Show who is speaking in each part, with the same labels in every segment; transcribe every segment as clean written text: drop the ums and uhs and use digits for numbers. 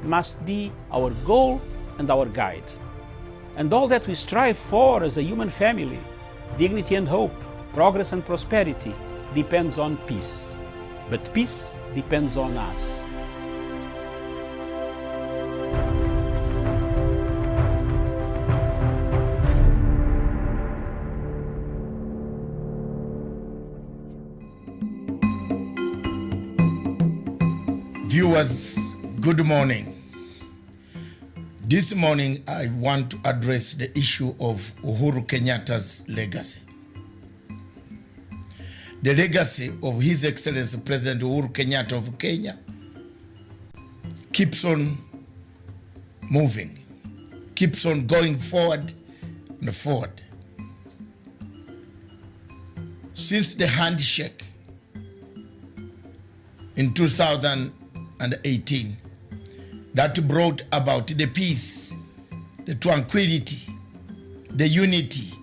Speaker 1: must be our goal and our guide. And all that we strive for as a human family, dignity and hope, progress and prosperity, depends on peace. But peace depends on us.
Speaker 2: Viewers, good morning. This morning I want to address the issue of Uhuru Kenyatta's legacy. The legacy of His Excellency President Uhuru Kenyatta of Kenya keeps on moving, keeps on going forward and forward. Since the handshake in 2018 that brought about the peace, the tranquility, the unity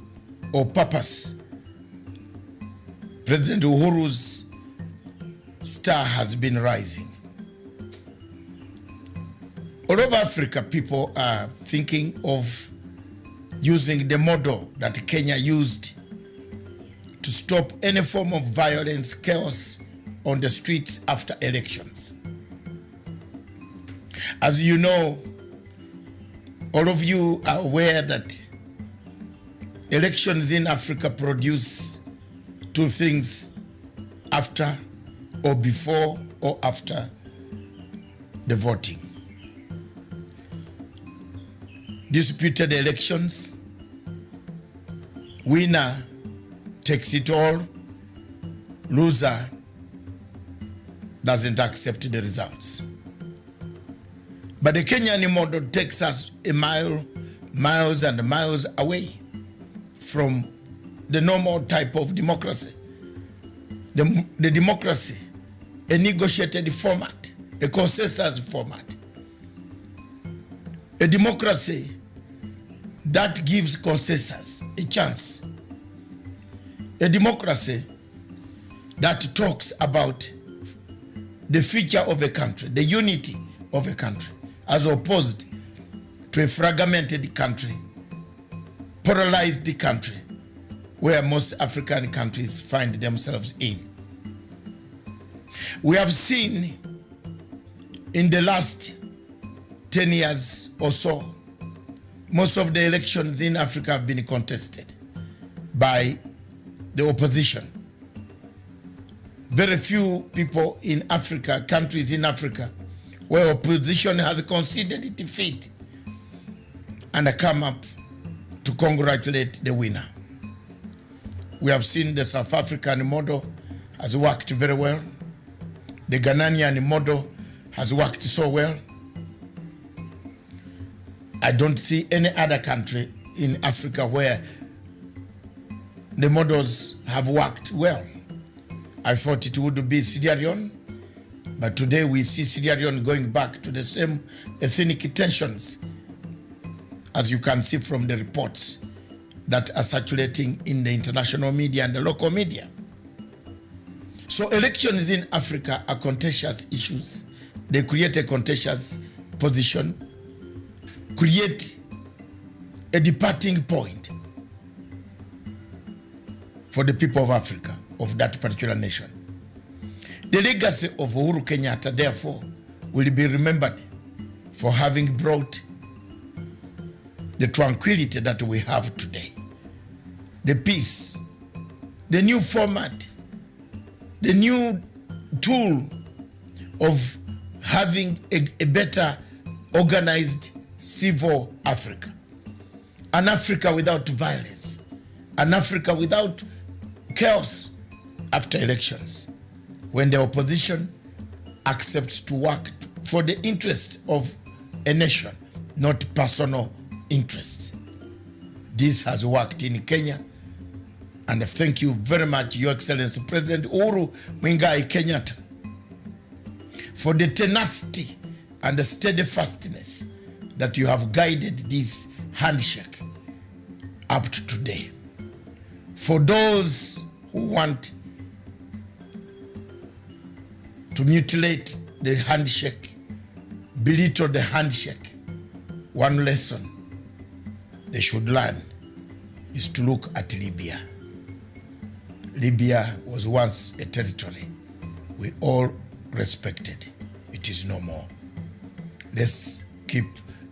Speaker 2: of purpose, President Uhuru's star has been rising. All over Africa, people are thinking of using the model that Kenya used to stop any form of violence, chaos on the streets after elections. As you know, all of you are aware that elections in Africa produce two things: after or before or after the voting. Disputed elections, winner takes it all, loser doesn't accept the results. But the Kenyan model takes us miles and miles away from the normal type of democracy. The democracy, a negotiated format, a consensus format. A democracy that gives consensus a chance. A democracy that talks about the future of a country, the unity of a country, as opposed to a fragmented country, polarized country, where most African countries find themselves in. We have seen in the last 10 years or so, most of the elections in Africa have been contested by the opposition. Very few people in Africa, countries in Africa, where opposition has conceded defeat and come up to congratulate the winner. We have seen the South African model has worked very well. The Ghanaian model has worked so well. I don't see any other country in Africa where the models have worked well. I thought it would be Sierra Leone, but today we see Sierra Leone going back to the same ethnic tensions, as you can see from the reports that are circulating in the international media and the local media. So elections in Africa are contentious issues. They create a contentious position, create a departing point for the people of Africa, of that particular nation. The legacy of Uhuru Kenyatta, therefore, will be remembered for having brought the tranquility that we have today, the peace, the new format, the new tool of having a better organized civil Africa, an Africa without violence, an Africa without chaos after elections, when the opposition accepts to work for the interests of a nation, not personal interests. This has worked in Kenya, and thank you very much, Your Excellency President Uhuru Muigai Kenyatta, for the tenacity and the steadfastness that you have guided this handshake up to today. For those who want to mutilate the handshake, belittle the handshake. One lesson they should learn is to look at Libya. Libya was once a territory we all respected. It is no more. Let's keep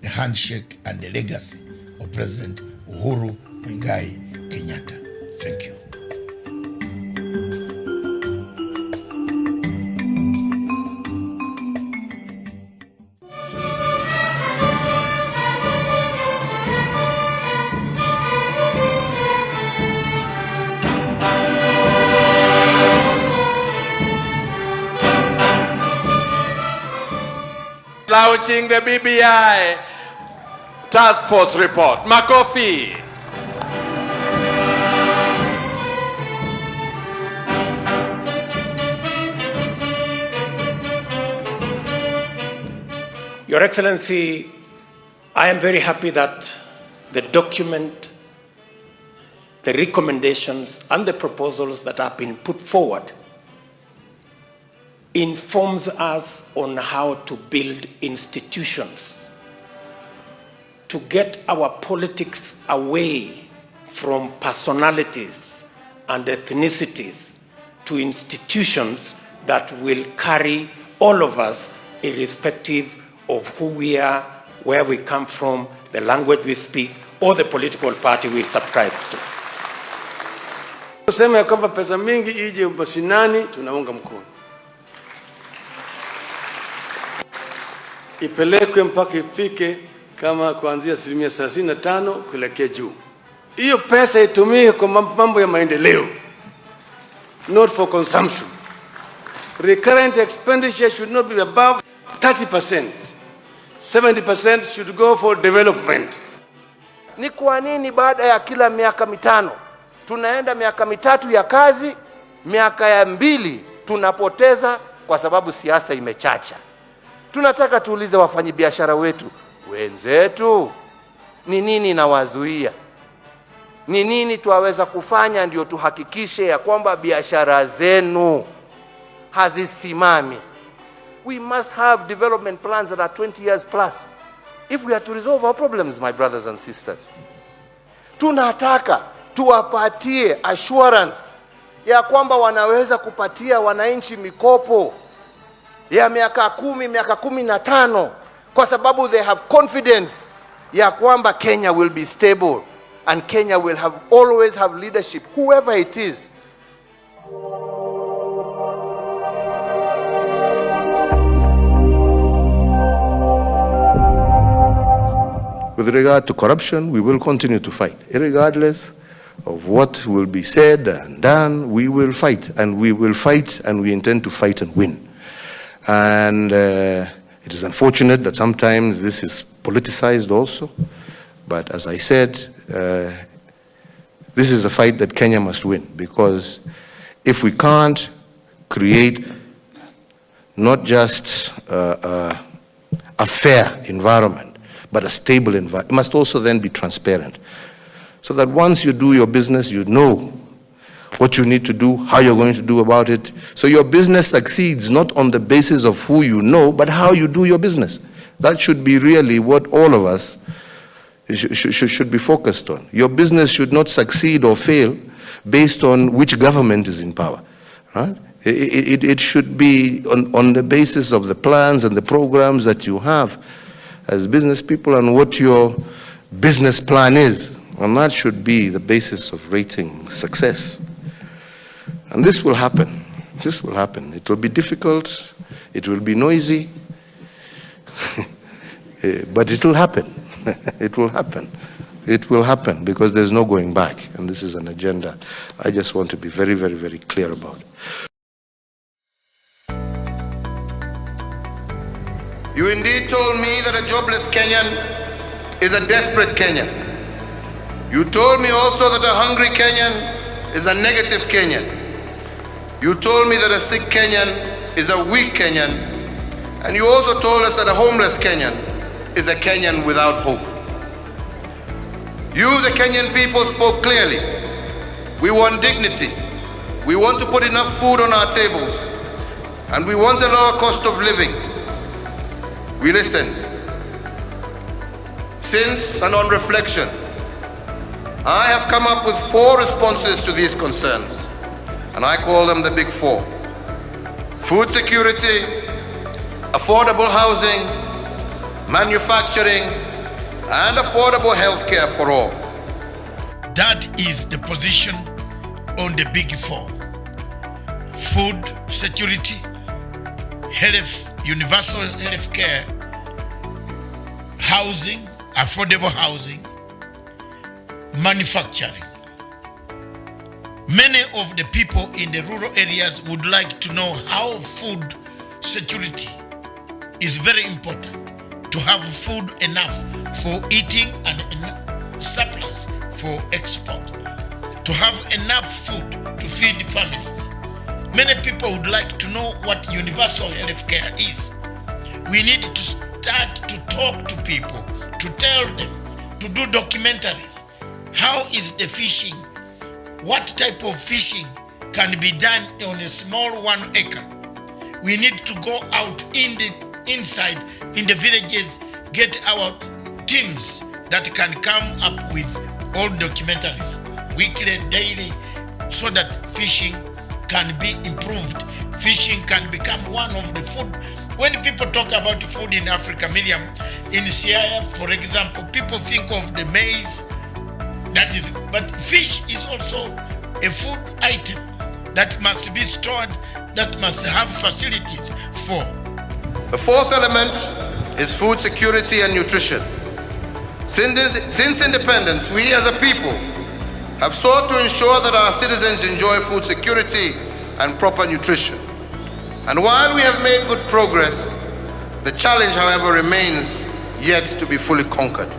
Speaker 2: the handshake and the legacy of President Uhuru Muigai Kenyatta. Thank you.
Speaker 3: Launching the BBI Task Force report. Makofi.
Speaker 4: Your Excellency, I am very happy that the document, the recommendations and the proposals that have been put forward informs us on how to build institutions to get our politics away from personalities and ethnicities to institutions that will carry all of us irrespective of who we are, where we come from, the language we speak, or the political party we subscribe to.
Speaker 3: Kusema ya kwamba pesa mingi ije mashinani, tunaunga mkono. Ipelekwe mpaka ifike kama kuanzia 35% kuelekea juu. Hiyo pesa itumike kwa mambo ya maendeleo, not for consumption. Recurrent expenditure should not be above 30%. 70% should go for development.
Speaker 5: Ni kwa nini baada ya kila miaka mitano tunaenda miaka mitatu ya kazi, miaka ya 2 tunapoteza kwa sababu siasa imechacha? Tunataka tuulize wafanyabiashara wetu wenzetu, ni nini inawazuia? Ni nini tuwaweza kufanya ndio tuhakikishe ya kwamba biashara zenu hazisimami? We must have development plans that are 20 years plus if we are to resolve our problems, my brothers and sisters. Tunataka tuwapatie assurance ya kwamba wanaweza kupatia wananchi mikopo ya miaka 10, miaka 15, kwa sababu they have confidence ya kwamba Kenya will be stable and Kenya will always have leadership, whoever it is.
Speaker 6: With regard to corruption, we will continue to fight. Regardless of what will be said and done, we will fight, and we will fight, and we intend to fight and win. And it is unfortunate that sometimes this is politicized also. But as I said, this is a fight that Kenya must win, because if we can't create not just a fair environment, but a stable environment, it must also then be transparent. So that once you do your business, you know what you need to do, how you're going to do about it. So your business succeeds not on the basis of who you know, but how you do your business. That should be really what all of us should be focused on. Your business should not succeed or fail based on which government is in power. Right? It should be on the basis of the plans and the programs that you have as business people and what your business plan is. And that should be the basis of rating success. And this will happen. This will happen. It will be difficult. It will be noisy. But it will happen. It will happen. It will happen because there's no going back. And this is an agenda I just want to be very, very, very clear about. You indeed told me that a jobless Kenyan is a desperate Kenyan. You told me also that a hungry Kenyan is a negative Kenyan. You told me that a sick Kenyan is a weak Kenyan. And you also told us that a homeless Kenyan is a Kenyan without hope. You, the Kenyan people, spoke clearly. We want dignity. We want to put enough food on our tables. And we want a lower cost of living. We listened. Since, and on reflection, I have come up with 4 responses to these concerns, and I call them the big 4. Food security, affordable housing, manufacturing, and affordable health care for all.
Speaker 2: That is the position on the big 4. Food security, health, universal health care, housing, affordable housing, manufacturing. Many of the people in the rural areas would like to know how food security is very important. To have food enough for eating and enough surplus for export. To have enough food to feed families. Many people would like to know what universal health care is. We need to start to talk to people, to tell them, to do documentaries. How is the fishing? What type of fishing can be done on a small 1 acre? We need to go out inside in the villages, get our teams that can come up with all documentaries, weekly, daily, so that fishing can be improved. Fishing can become one of the food. When people talk about food in Africa, Miriam, in Siaya, for example, people think of the maize, but fish is also a food item that must be stored, that must have facilities for.
Speaker 6: The 4th element is food security and nutrition. Since independence, we as a people have sought to ensure that our citizens enjoy food security and proper nutrition. And while we have made good progress, the challenge, however, remains yet to be fully conquered.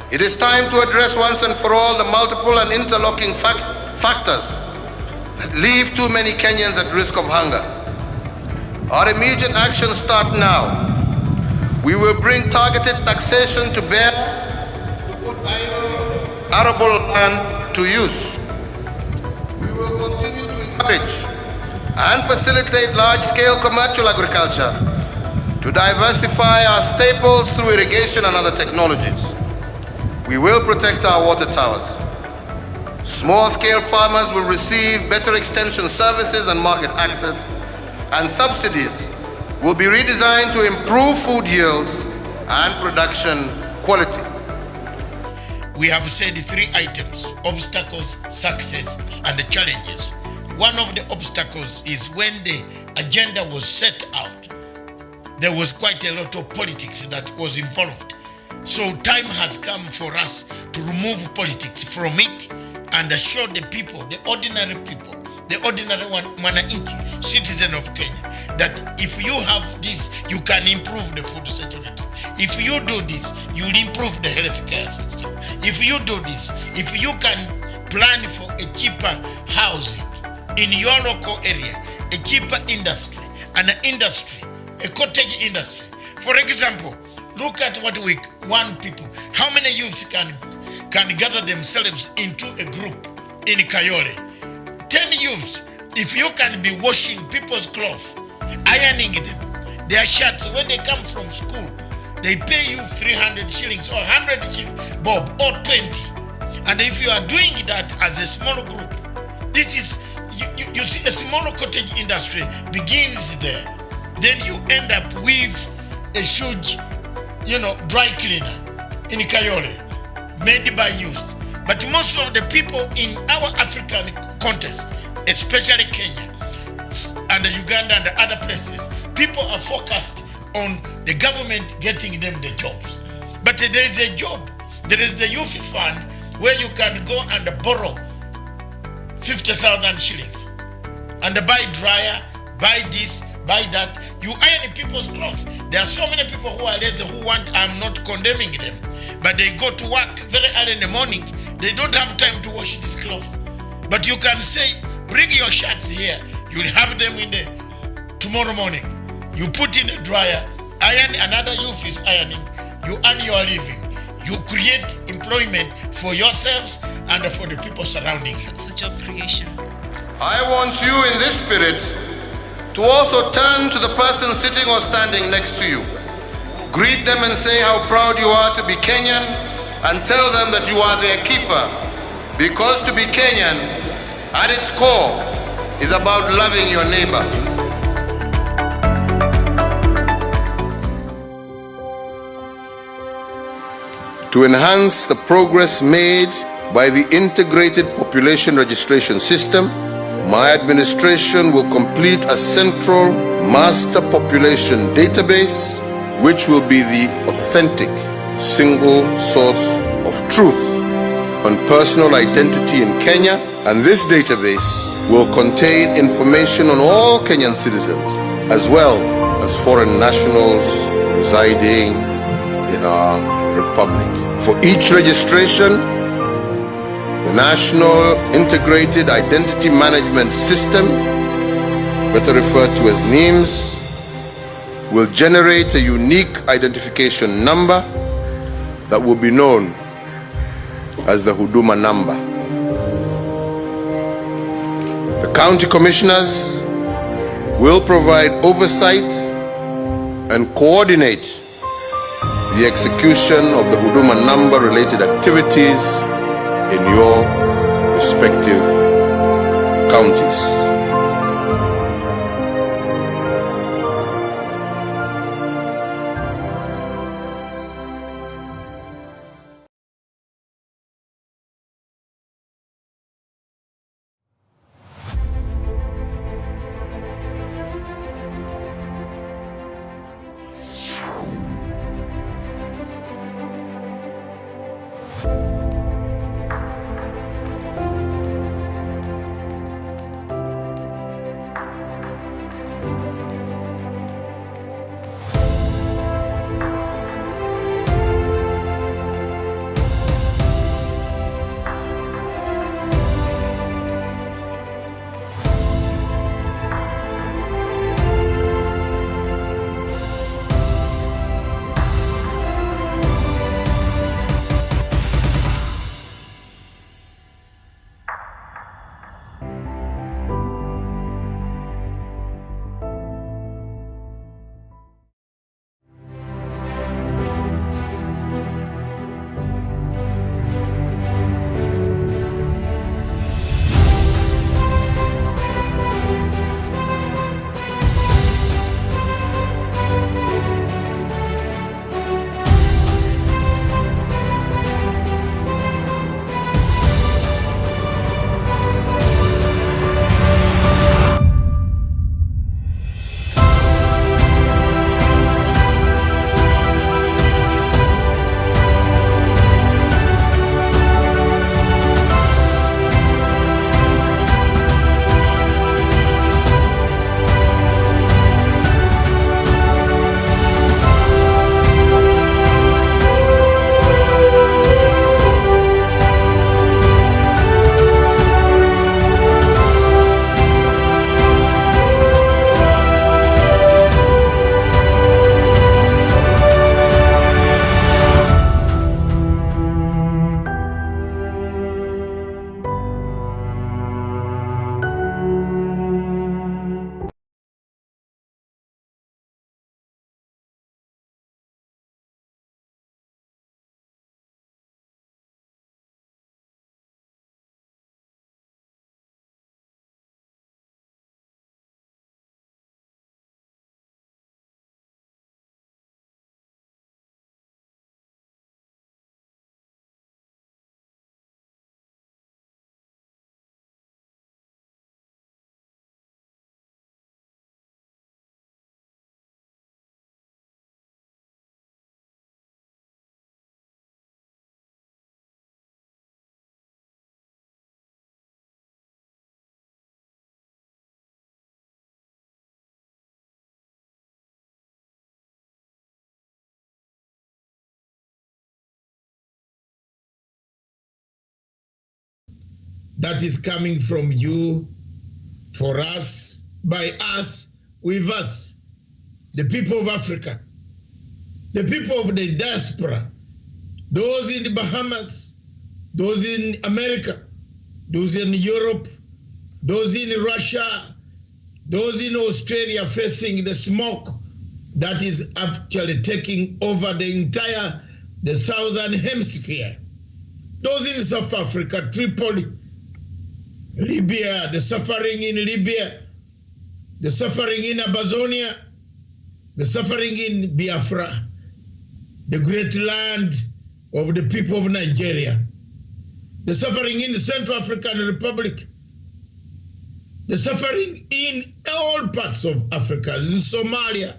Speaker 6: It is time to address once and for all the multiple and interlocking factors that leave too many Kenyans at risk of hunger. Our immediate actions start now. We will bring targeted taxation to bear to put arable land to use. We will continue to encourage and facilitate large-scale commercial agriculture to diversify our staples through irrigation and other technologies. We will protect our water towers. Small-scale farmers will receive better extension services and market access, and subsidies will be redesigned to improve food yields and production quality.
Speaker 2: We have said 3 items: obstacles, success, and the challenges. One of the obstacles is when the agenda was set out, there was quite a lot of politics that was involved. So time has come for us to remove politics from it and assure the people, the ordinary people, the ordinary mwananchi, citizen of Kenya, that if you have this, you can improve the food security. If you do this, you'll improve the healthcare system. If you do this, if you can plan for a cheaper housing in your local area, a cheaper industry, an industry, a cottage industry. For example, look at what we want people. How many youths can gather themselves into a group in Kayole? 10 youths. If you can be washing people's clothes, ironing them, their shirts, when they come from school, they pay you 300 shillings or 100 shillings, bob, or 20. And if you are doing that as a small group, this is, you see, a small cottage industry begins there. Then you end up with a huge, dry cleaner in Kayole, made by youth. But most of the people in our African context, especially Kenya and Uganda and other places, people are focused on the government getting them the jobs. But there is a job. There is the youth fund where you can go and borrow 50,000 shillings and buy dryer, buy this, buy that. You iron people's clothes. There are so many people who are lazy who want, I'm not condemning them, but they go to work very early in the morning. They don't have time to wash this cloth. But you can say, bring your shirts here. You'll have them in the tomorrow morning. You put in a dryer, iron, another youth is ironing. You earn your living. You create employment for yourselves and for the people surrounding you.
Speaker 7: So job creation.
Speaker 6: I want you in this spirit to also turn to the person sitting or standing next to you Greet them and say how proud you are to be Kenyan, and tell them that you are their keeper. Because to be Kenyan, at its core, is about loving your neighbor. To enhance the progress made by the Integrated Population Registration System, my administration will complete a central master population database, which will be the authentic single source of truth on personal identity in Kenya, and this database will contain information on all Kenyan citizens, as well as foreign nationals residing in our republic. For each registration, the National Integrated Identity Management System, better referred to as NIMS, will generate a unique identification number that will be known as the Huduma number. The county commissioners will provide oversight and coordinate the execution of the Huduma number related activities in your respective counties.
Speaker 2: That is coming from you, for us, by us, with us, the people of Africa, the people of the diaspora, those in the Bahamas, those in America, those in Europe, those in Russia, those in Australia facing the smoke that is actually taking over the southern hemisphere. Those in South Africa, Tripoli, Libya, the suffering in Libya, the suffering in Amazonia, the suffering in Biafra, the great land of the people of Nigeria, the suffering in the Central African Republic, the suffering in all parts of Africa, in Somalia,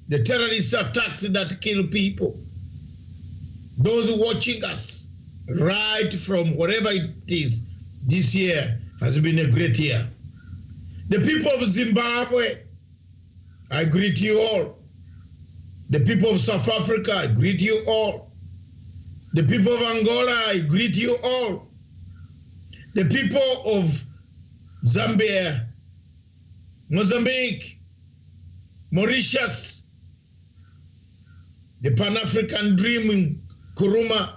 Speaker 2: the terrorist attacks that kill people, those watching us right from wherever it is. This year has been a great year. The people of Zimbabwe, I greet you all. The people of South Africa, I greet you all. The people of Angola, I greet you all. The people of Zambia, Mozambique, Mauritius, the Pan-African dream in Kuruma,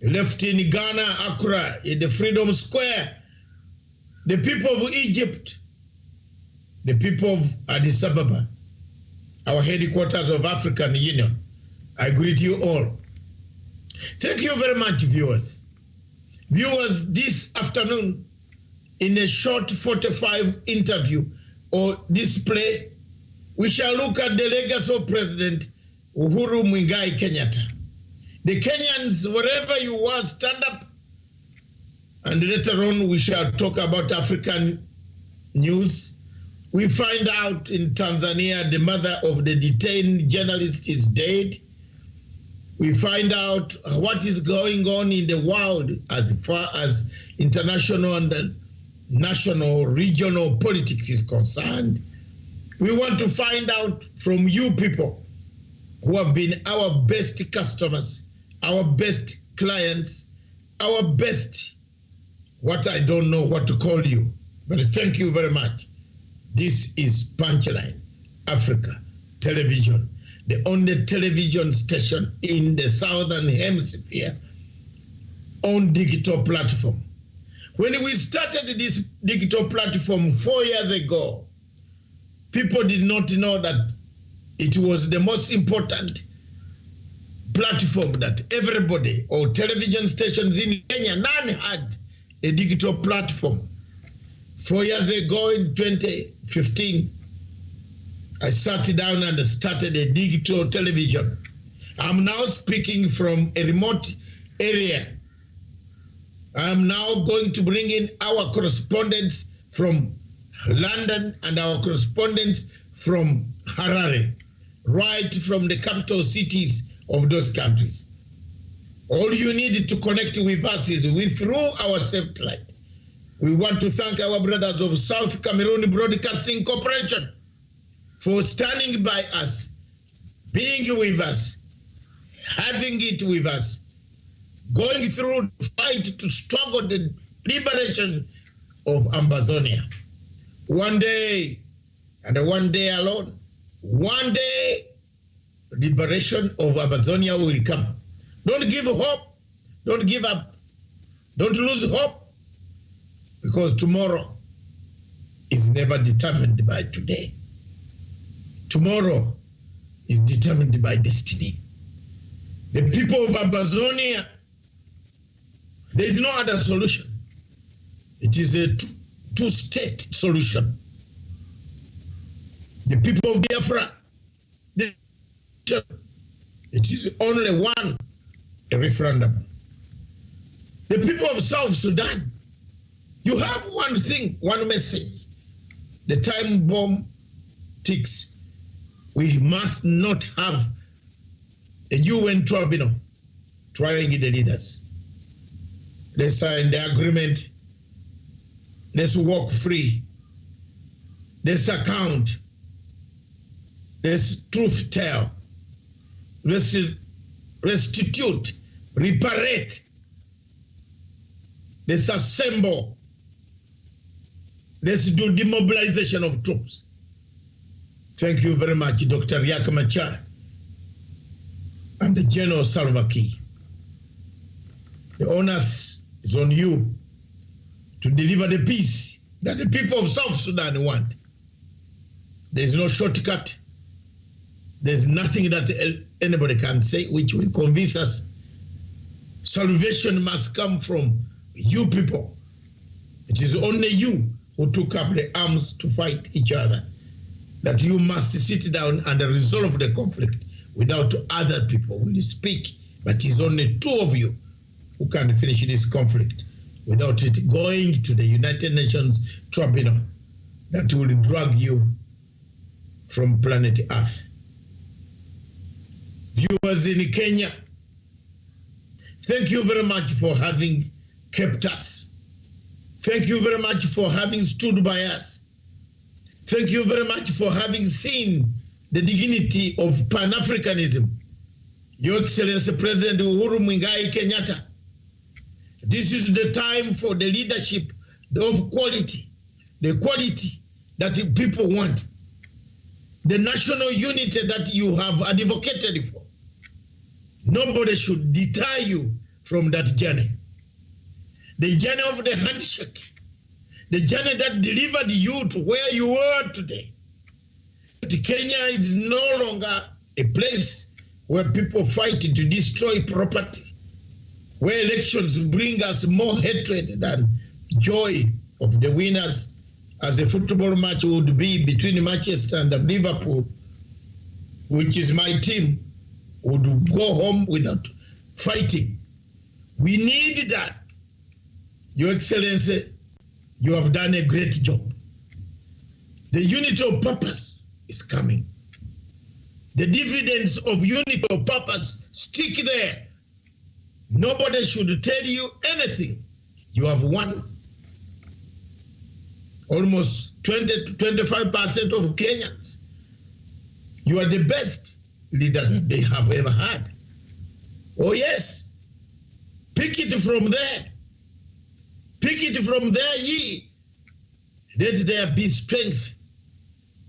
Speaker 2: left in Ghana, Accra, in the Freedom Square, the people of Egypt, the people of Addis Ababa, our headquarters of African Union, I greet you all. Thank you very much, viewers. Viewers, this afternoon, in a short 45 interview or display, we shall look at the legacy of President Uhuru Muigai Kenyatta. The Kenyans, wherever you are, stand up. And later on, we shall talk about African news. We find out in Tanzania, the mother of the detained journalist is dead. We find out what is going on in the world as far as international and national, regional politics is concerned. We want to find out from you people who have been our best customers, our best clients, our best, what I don't know what to call you, but thank you very much. This is Punchline Africa Television, the only television station in the Southern Hemisphere on digital platform. When we started this digital platform 4 years ago, people did not know that it was the most important platform that everybody or television stations in Kenya, none had a digital platform. 4 years ago in 2015, I sat down and started a digital television. I'm now speaking from a remote area. I'm now going to bring in our correspondents from London and our correspondents from Harare, right from the capital cities of those countries. All you need to connect with us is through our satellite. We want to thank our brothers of South Cameroon Broadcasting Corporation for standing by us, being with us, having it with us, going through the fight to struggle the liberation of Amazonia. One day, and one day alone, one day, liberation of Amazonia will come. Don't give hope. Don't give up. Don't lose hope. Because tomorrow is never determined by today. Tomorrow is determined by destiny. The people of Amazonia, there is no other solution. It is a two-state solution. The people of Biafra, it is only one referendum. The people of South Sudan, you have one thing, one message. The time bomb ticks. We must not have a UN tribunal trying the leaders. Let's sign the agreement. Let's walk free. Let's account. Let's truth tell. Let's restitute, reparate. Let's assemble. Let's do demobilization of troops. Thank you very much, Dr. Riek Machar and General Salva Kiir. The onus is on you to deliver the peace that the people of South Sudan want. There is no shortcut. There's nothing that anybody can say which will convince us. Salvation must come from you people. It is only you who took up the arms to fight each other. That you must sit down and resolve the conflict without other people will speak. But it is only two of you who can finish this conflict without it going to the United Nations tribunal that will drag you from planet Earth. Viewers in Kenya, thank you very much for having kept us. Thank you very much for having stood by us. Thank you very much for having seen the dignity of Pan-Africanism. Your Excellency President Uhuru Muigai Kenyatta, this is the time for the leadership of quality, the quality that people want, the national unity that you have advocated for. Nobody should deter you from that journey. The journey of the handshake, the journey that delivered you to where you are today. But Kenya is no longer a place where people fight to destroy property, where elections bring us more hatred than joy of the winners, as a football match would be between Manchester and Liverpool, which is my team, would go home without fighting. We need that. Your Excellency, you have done a great job. The unity of purpose is coming. The dividends of unity of purpose stick there. Nobody should tell you anything. You have won. Almost 20 to 25% of Kenyans. You are the best leader that they have ever had. Oh yes. Pick it from there. Pick it from there, ye. Let there be strength.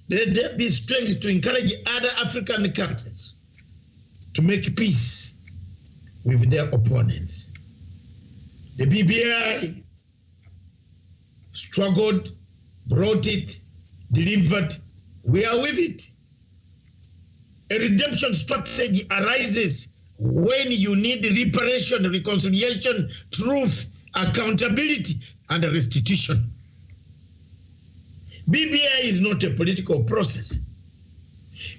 Speaker 2: Let there be strength to encourage other African countries to make peace with their opponents. The BBI struggled, brought it, delivered. We are with it. A redemption strategy arises when you need reparation, reconciliation, truth, accountability, and restitution. BBI is not a political process.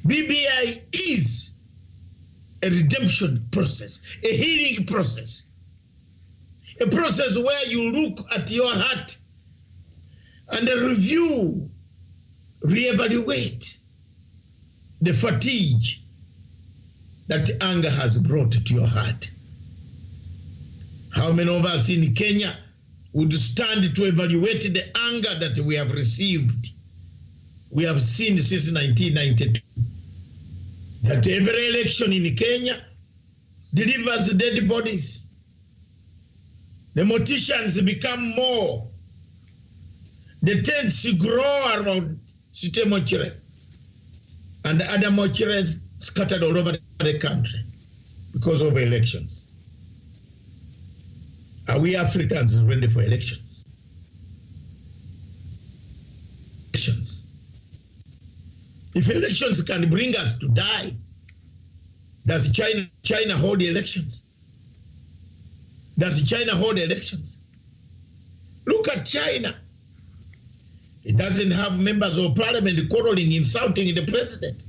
Speaker 2: BBI is a redemption process, a healing process, a process where you look at your heart and review, reevaluate the fatigue that anger has brought to your heart. How many of us in Kenya would stand to evaluate the anger that we have received? We have seen since 1992 that every election in Kenya delivers dead bodies. The morticians become more. The tents grow around Cité Mortuary and other mortuaries scattered all over the country because of elections. Are we Africans ready for elections? Elections. If elections can bring us to die, does China hold elections? Does China hold elections? Look at China. It doesn't have members of parliament quarreling, insulting the president.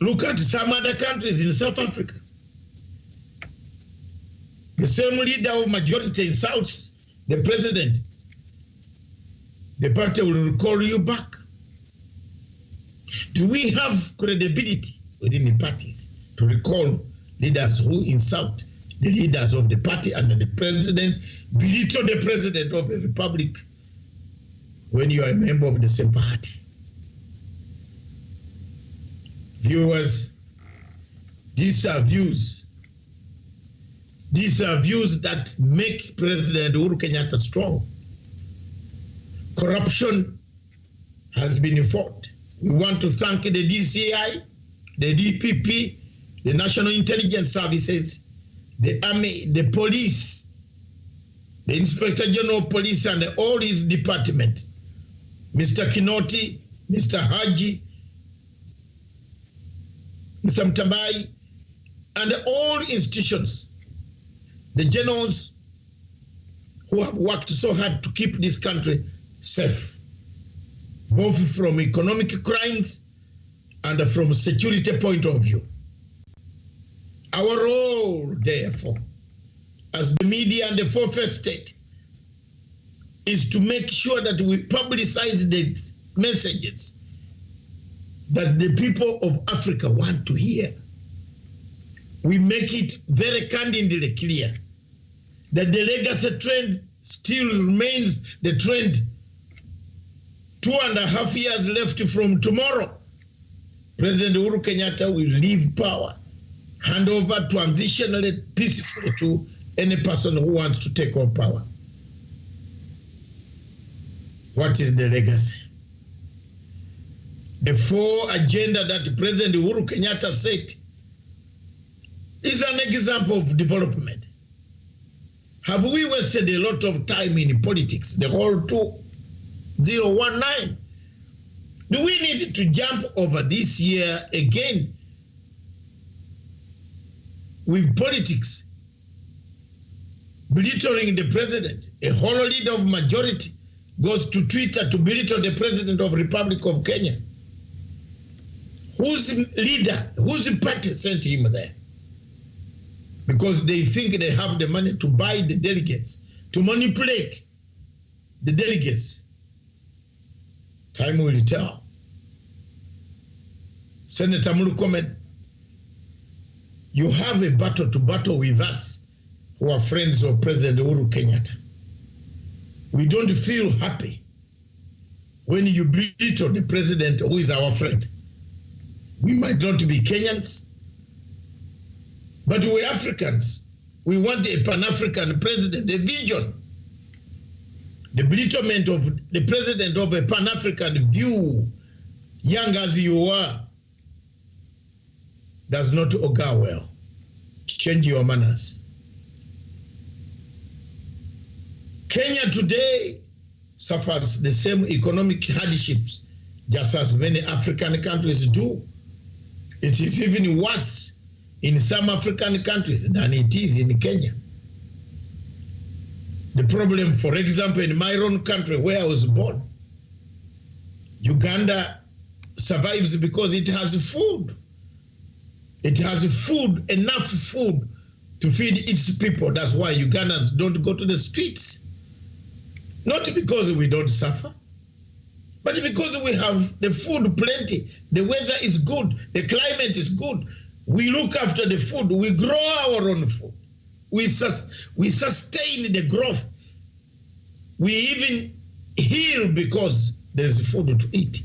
Speaker 2: Look at some other countries in South Africa. The same leader of majority insults the president. The party will recall you back. Do we have credibility within the parties to recall leaders who insult the leaders of the party and the president, belittle the president of the republic when you are a member of the same party? Viewers, these are views. These are views that make President Uhuru Kenyatta strong. Corruption has been fought. We want to thank the DCI, the DPP, the National Intelligence Services, the Army, the police, the Inspector General of Police, and all his department, Mr. Kinoti, Mr. Haji, Mr. Mtambai, and all institutions, the generals who have worked so hard to keep this country safe, both from economic crimes and from a security point of view. Our role, therefore, as the media and the fourth estate, is to make sure that we publicize the messages that the people of Africa want to hear. We make it very candidly clear that the legacy trend still remains the trend. 2.5 years left from tomorrow, President Uhuru Kenyatta will leave power, hand over transitionally, peacefully to any person who wants to take on power. What is the legacy? The 4 agenda that President Uhuru Kenyatta set is an example of development. Have we wasted a lot of time in politics, the whole 2019? Do we need to jump over this year again with politics, belittling the president? A whole leader of majority goes to Twitter to belittle the president of the Republic of Kenya. Whose leader, whose party sent him there? Because they think they have the money to buy the delegates, to manipulate the delegates. Time will tell. Senator Mulukomen, you have a battle to battle with us who are friends of President Uhuru Kenyatta. We don't feel happy when you belittle the president who is our friend. We might not be Kenyans, but we're Africans. We want a Pan-African president, a vision. The belittlement of the president of a Pan-African view, young as you are, does not augur well. Change your manners. Kenya today suffers the same economic hardships just as many African countries do. It is even worse in some African countries than it is in Kenya. The problem, for example, in my own country where I was born, Uganda survives because it has food. It has food, enough food to feed its people. That's why Ugandans don't go to the streets. Not because we don't suffer, but because we have the food plenty, the weather is good, the climate is good. We look after the food, we grow our own food. We sustain the growth. We even heal because there's food to eat.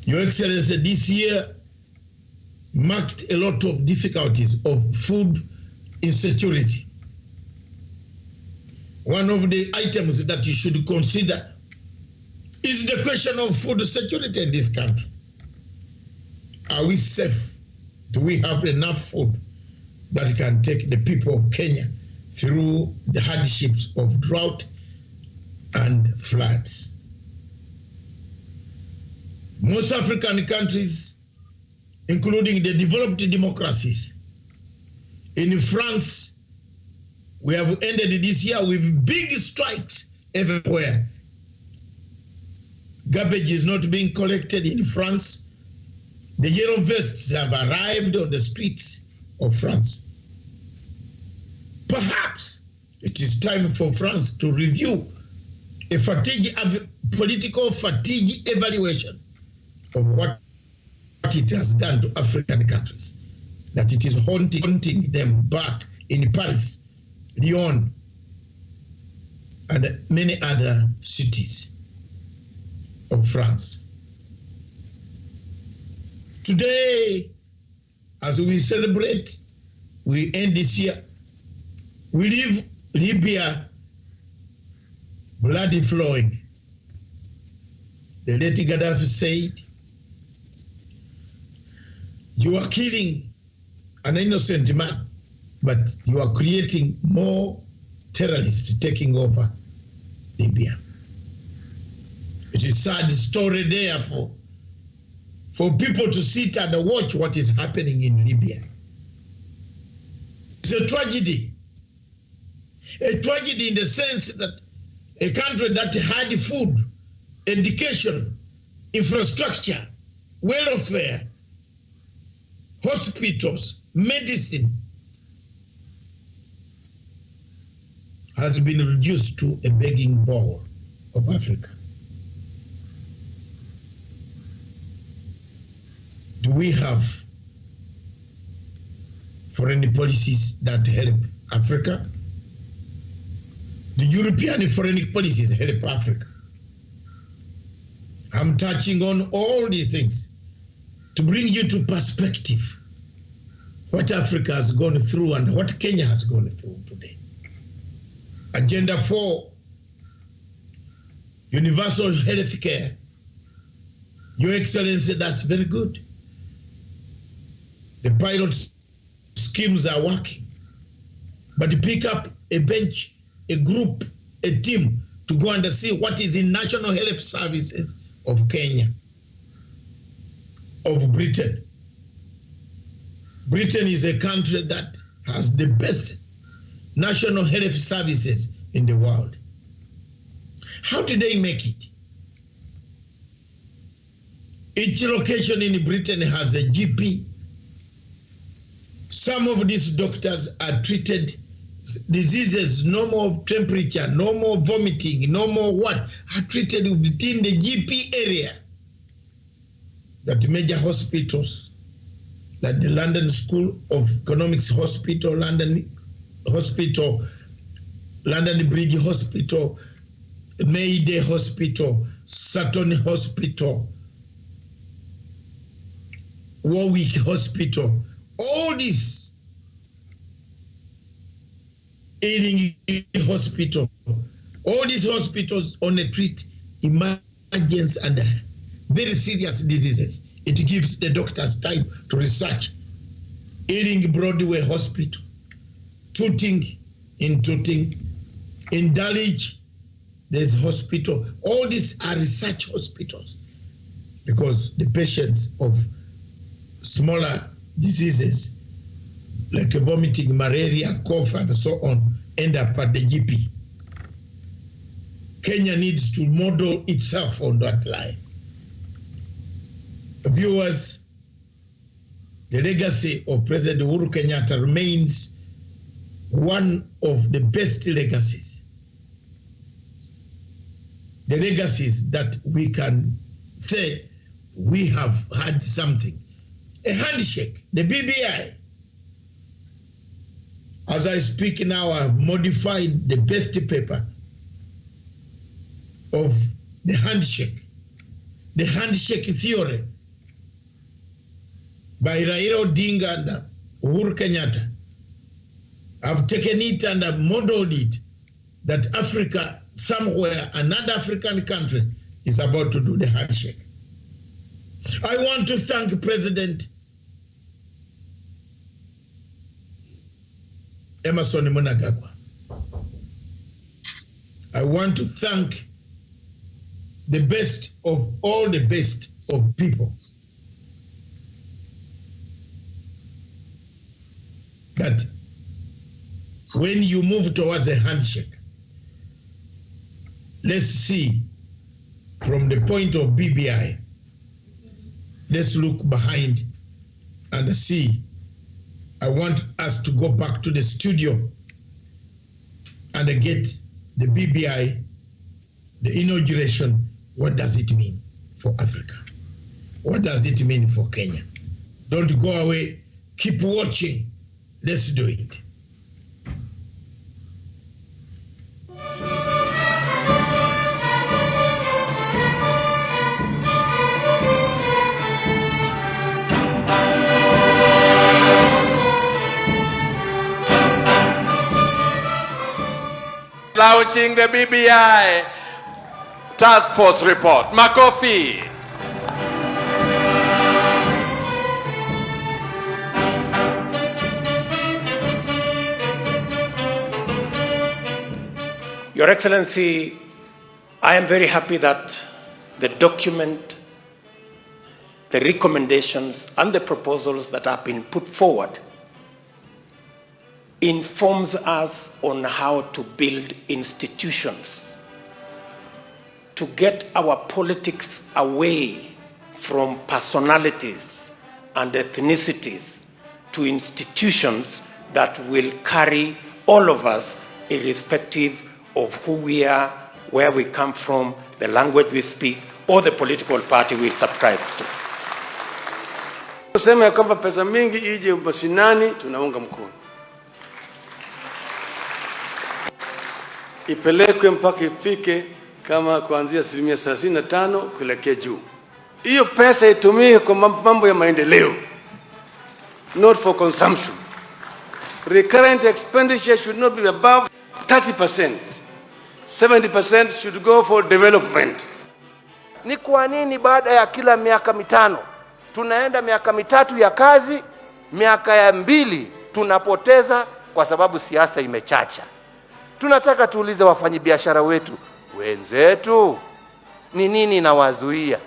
Speaker 2: Your Excellency, this year marked a lot of difficulties of food insecurity. One of the items that you should consider is the question of food security in this country. Are we safe? Do we have enough food that can take the people of Kenya through the hardships of drought and floods? Most African countries, including the developed democracies, in France, we have ended this year with big strikes everywhere. Garbage is not being collected in France. The yellow vests have arrived on the streets of France. Perhaps it is time for France to review a political fatigue evaluation of what it has done to African countries, that it is haunting them back in Paris, Lyon, and many other cities of France. Today, as we celebrate, we end this year, we leave Libya blood flowing. The late Gaddafi said, you are killing an innocent man, but you are creating more terrorists taking over Libya. It is a sad story, therefore, for people to sit and watch what is happening in Libya. It's a tragedy. A tragedy in the sense that a country that had food, education, infrastructure, welfare, hospitals, medicine, has been reduced to a begging bowl of Africa. Do we have foreign policies that help Africa? The European foreign policies help Africa. I'm touching on all these things to bring you to perspective what Africa has gone through and what Kenya has gone through today. Agenda 4, universal health care. Your Excellency, that's very good. The pilot schemes are working. But pick up a bench, a group, a team to go and see what is in national health services of Kenya, of Britain. Britain is a country that has the best national health services in the world. How did they make it? Each location in Britain has a GP. Some of these doctors are treated diseases, no more temperature, no more vomiting, no more what, are treated within the GP area. That major hospitals, like the London School of Economics Hospital, London Hospital, London Bridge Hospital, Mayday Hospital, Sutton Hospital, Warwick Hospital, all these, Ealing Hospital, all these hospitals only treat emergency and very serious diseases. It gives the doctors time to research. Ealing Broadway Hospital, Tooting, in Dulwich, there's a hospital. All these are research hospitals because the patients of smaller diseases like vomiting, malaria, cough, and so on end up at the GP. Kenya needs to model itself on that line. Viewers, the legacy of President Uhuru Kenyatta remains one of the best legacies. The legacies that we can say we have had something. A handshake, the BBI. As I speak now, I've modified the best paper of the handshake theory by Raila Odinga and Uhuru Kenyatta. I've taken it and I've modeled it that Africa, somewhere, another African country is about to do the handshake. I want to thank President Emerson Mnangagwa. I want to thank the best of all the best of people that when you move towards a handshake, let's see from the point of BBI, let's look behind and see. I want us to go back to the studio and get the BBI, the inauguration. What does it mean for Africa? What does it mean for Kenya? Don't go away. Keep watching. Let's do it.
Speaker 3: Launching the BBI Task Force report. Makofi.
Speaker 4: Your Excellency, I am very happy that the document the recommendations and the proposals that have been put forward informs us on how to build institutions to get our politics away from personalities and ethnicities to institutions that will carry all of us, irrespective of who we are, where we come from, the language we speak, or the political party we subscribe to.
Speaker 3: Kusema ya kwamba pesa mingi ije mashinani, tunaunga mkono. Ipelekwe mpaka ifike kama kuanzia 35% kuelekea juu. Hiyo pesa itumike kwa mambo ya maendeleo, not for consumption. Recurrent expenditure should not be above 30%. 70% should go for development.
Speaker 5: Ni kwa nini baada ya kila miaka mitano tunaenda miaka mitatu ya kazi, miaka ya 2 tunapoteza kwa sababu siasa imechacha? Tunataka tuulize wafanyabiashara wetu wenzetu, ni nini inawazuia?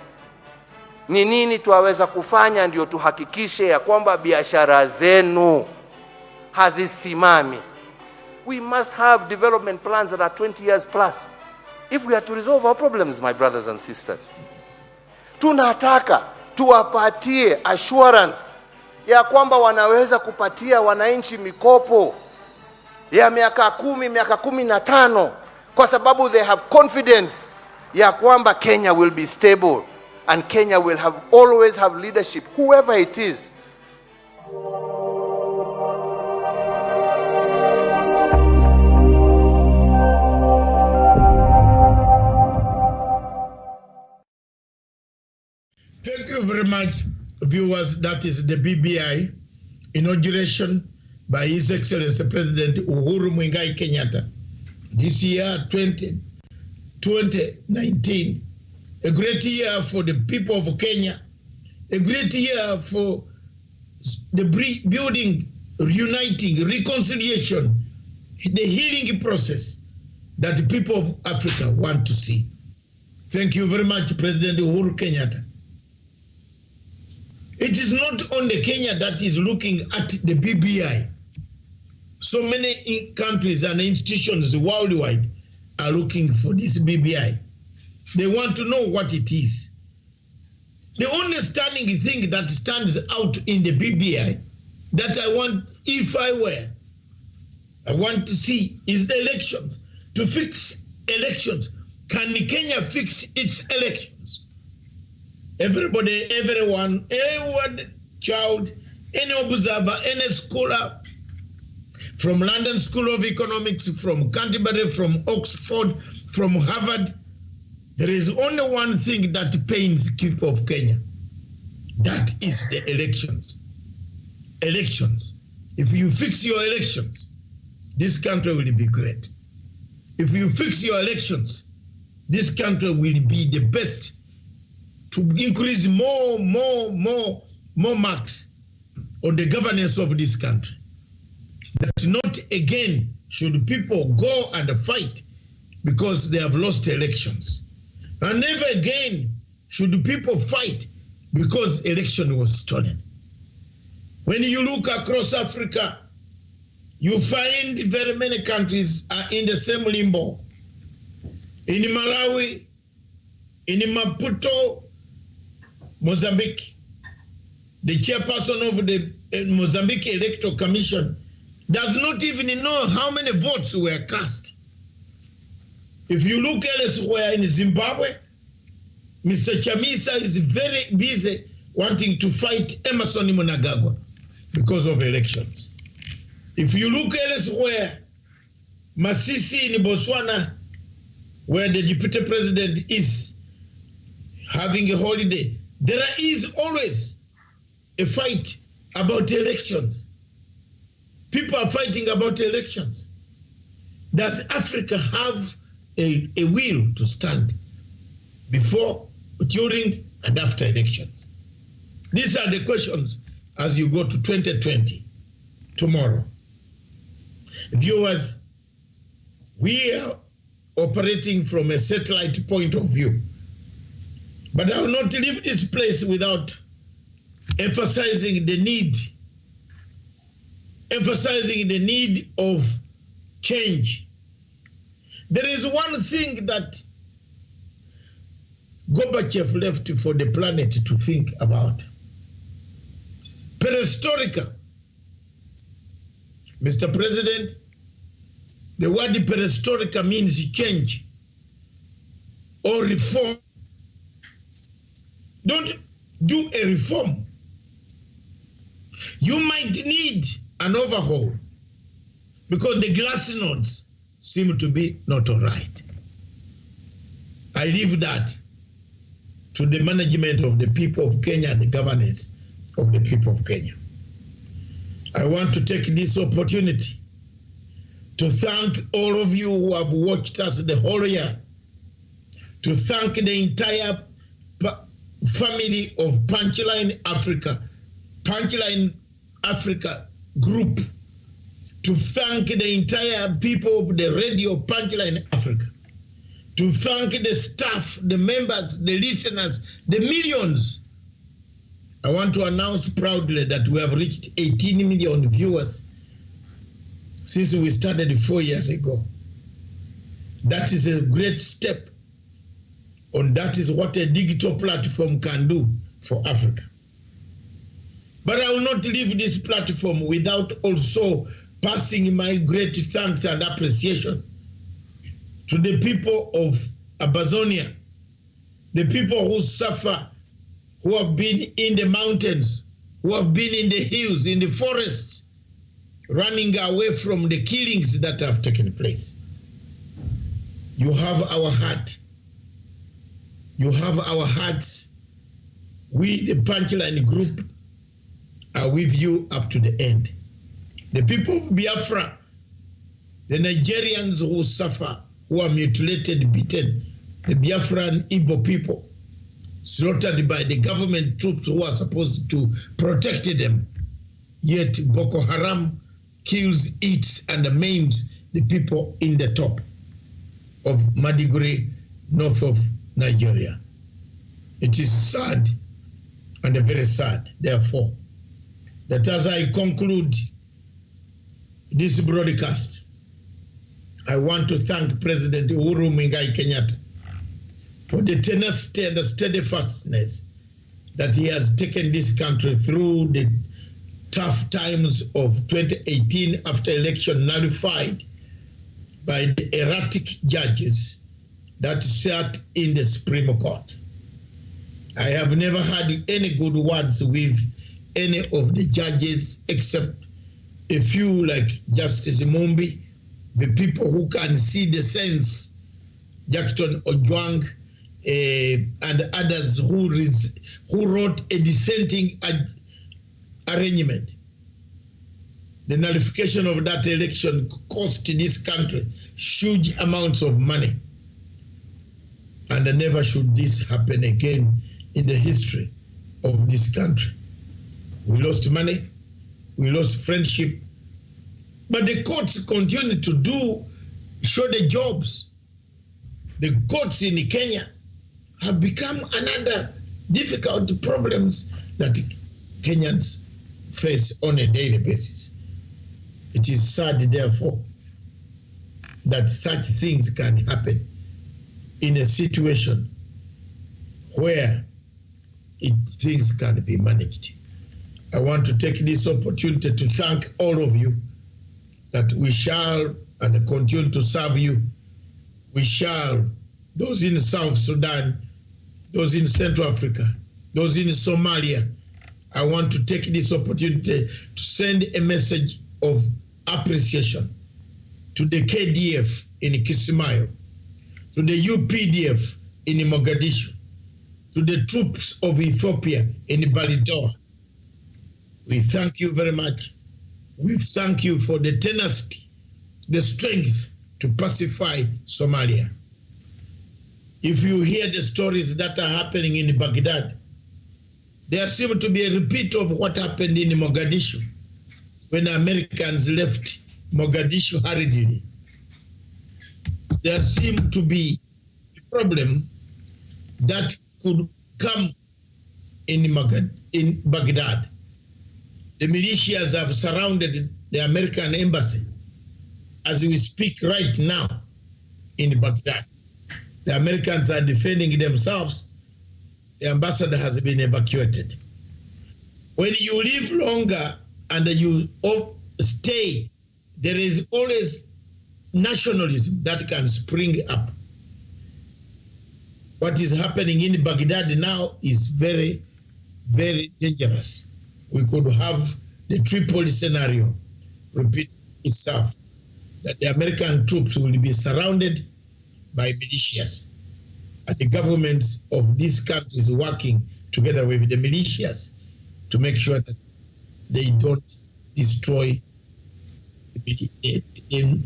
Speaker 5: Ni nini tuwaweza kufanya ndio tuhakikishe ya kwamba biashara zenu hazisimami? We must have development plans that are 20 years plus if we are to resolve our problems, my brothers and sisters. Tunataka tuwapatie assurance ya kwamba wanaweza kupatia wananchi mikopo ya miaka 10, miaka 15, kwa sababu they have confidence ya kwamba Kenya will be stable and Kenya will always have leadership, whoever it is.
Speaker 2: Thank you very much, viewers. That is the BBI inauguration by His Excellency President Uhuru Muigai Kenyatta. This year, 2019, a great year for the people of Kenya, a great year for the building, uniting, reconciliation, the healing process that the people of Africa want to see. Thank you very much, President Uhuru Kenyatta. It is not only Kenya that is looking at the BBI. So many countries and institutions worldwide are looking for this BBI. They want to know what it is. The only standing thing that stands out in the BBI that I want, if I want to see is the elections. To fix elections. Can Kenya fix its elections? Everybody, everyone, child, any observer, any scholar, from London School of Economics, from Canterbury, from Oxford, from Harvard, there is only one thing that pains the people of Kenya. That is the elections. Elections. If you fix your elections, this country will be great. If you fix your elections, this country will be the best to increase more marks on the governance of this country. That not again should people go and fight because they have lost elections. And never again should people fight because election was stolen. When you look across Africa, you find very many countries are in the same limbo. In Malawi, in Maputo, Mozambique, the chairperson of the Mozambique Electoral Commission does not even know how many votes were cast. If you look elsewhere in Zimbabwe, Mr. Chamisa is very busy wanting to fight Emerson Mnangagwa because of elections. If you look elsewhere, Masisi in Botswana, where the deputy president is having a holiday, there is always a fight about elections. People are fighting about elections. Does Africa have a will to stand before, during, and after elections? These are the questions as you go to 2020, tomorrow. Viewers, we are operating from a satellite point of view. But I will not leave this place without emphasizing the need of change. There is one thing that Gorbachev left for the planet to think about. Perestroika. Mr. President, the word perestroika means change or reform. Don't do a reform. You might need an overhaul because the glass nodes seem to be not all right. I leave that to the management of the people of Kenya and the governance of the people of Kenya. I want to take this opportunity to thank all of you who have watched us the whole year, to thank the entire family of Punchline Africa group, to thank the entire people of the radio Punchline Africa, to thank the staff, the members, the listeners, the millions. I want to announce proudly that we have reached 18 million viewers since we started 4 years ago. That is a great step, and that is what a digital platform can do for Africa. But I will not leave this platform without also passing my great thanks and appreciation to the people of Amazonia, the people who suffer, who have been in the mountains, who have been in the hills, in the forests, running away from the killings that have taken place. You have our heart. You have our hearts. We, the Punchline Group, are with you up to the end. The people of Biafra, the Nigerians who suffer, who are mutilated, beaten, the Biafran Igbo people, slaughtered by the government troops who are supposed to protect them, yet Boko Haram kills, eats, and maims the people in the top of Maiduguri, north of Nigeria. It is sad, and very sad, therefore, that as I conclude this broadcast, I want to thank President Uhuru Muigai Kenyatta for the tenacity and the steadfastness that he has taken this country through the tough times of 2018 after election nullified by the erratic judges that sat in the Supreme Court. I have never had any good words with any of the judges except a few like Justice Mumbi, the people who can see the sense, Jackson Ojwang, and others who wrote a dissenting arrangement. The nullification of that election cost this country huge amounts of money, and never should this happen again in the history of this country. We lost money, we lost friendship, but the courts continue to show the jobs. The courts in Kenya have become another difficult problems that Kenyans face on a daily basis. It is sad, therefore, that such things can happen in a situation where things can be managed. I want to take this opportunity to thank all of you that we shall and continue to serve you. We shall, those in South Sudan, those in Central Africa, those in Somalia. I want to take this opportunity to send a message of appreciation to the KDF in Kismayo, to the UPDF in Mogadishu, to the troops of Ethiopia in Balidoa. We thank you very much. We thank you for the tenacity, the strength to pacify Somalia. If you hear the stories that are happening in Baghdad, there seems to be a repeat of what happened in Mogadishu when Americans left Mogadishu hurriedly. There seemed to be a problem that could come in Baghdad. The militias have surrounded the American embassy as we speak right now in Baghdad. The Americans are defending themselves. The ambassador has been evacuated. When you live longer and you stay, there is always nationalism that can spring up. What is happening in Baghdad now is very, very dangerous. We could have the Tripoli scenario repeat itself, that the American troops will be surrounded by militias, and the governments of these countries working together with the militias to make sure that they don't destroy in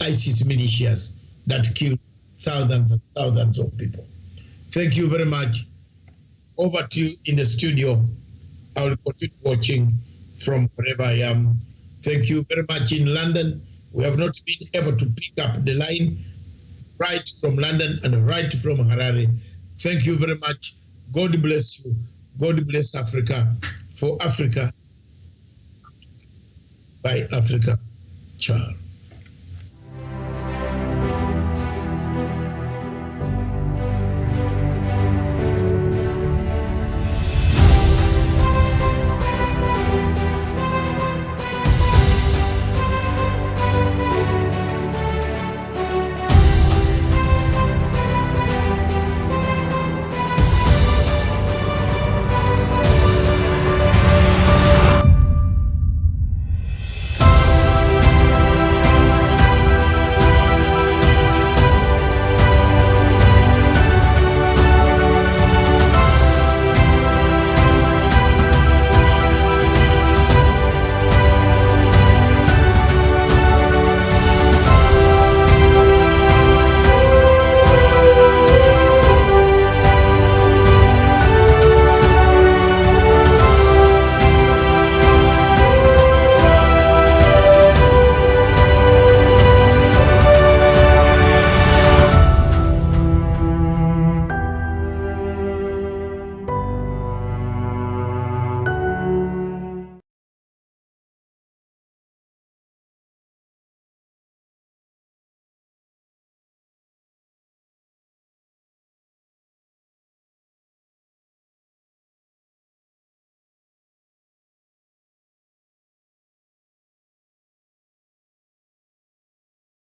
Speaker 2: ISIS militias that kill thousands and thousands of people. Thank you very much. Over to you in the studio. I will continue watching from wherever I am. Thank you very much in London. We have not been able to pick up the line right from London and right from Harare. Thank you very much. God bless you. God bless Africa. For Africa, by Africa. Ciao.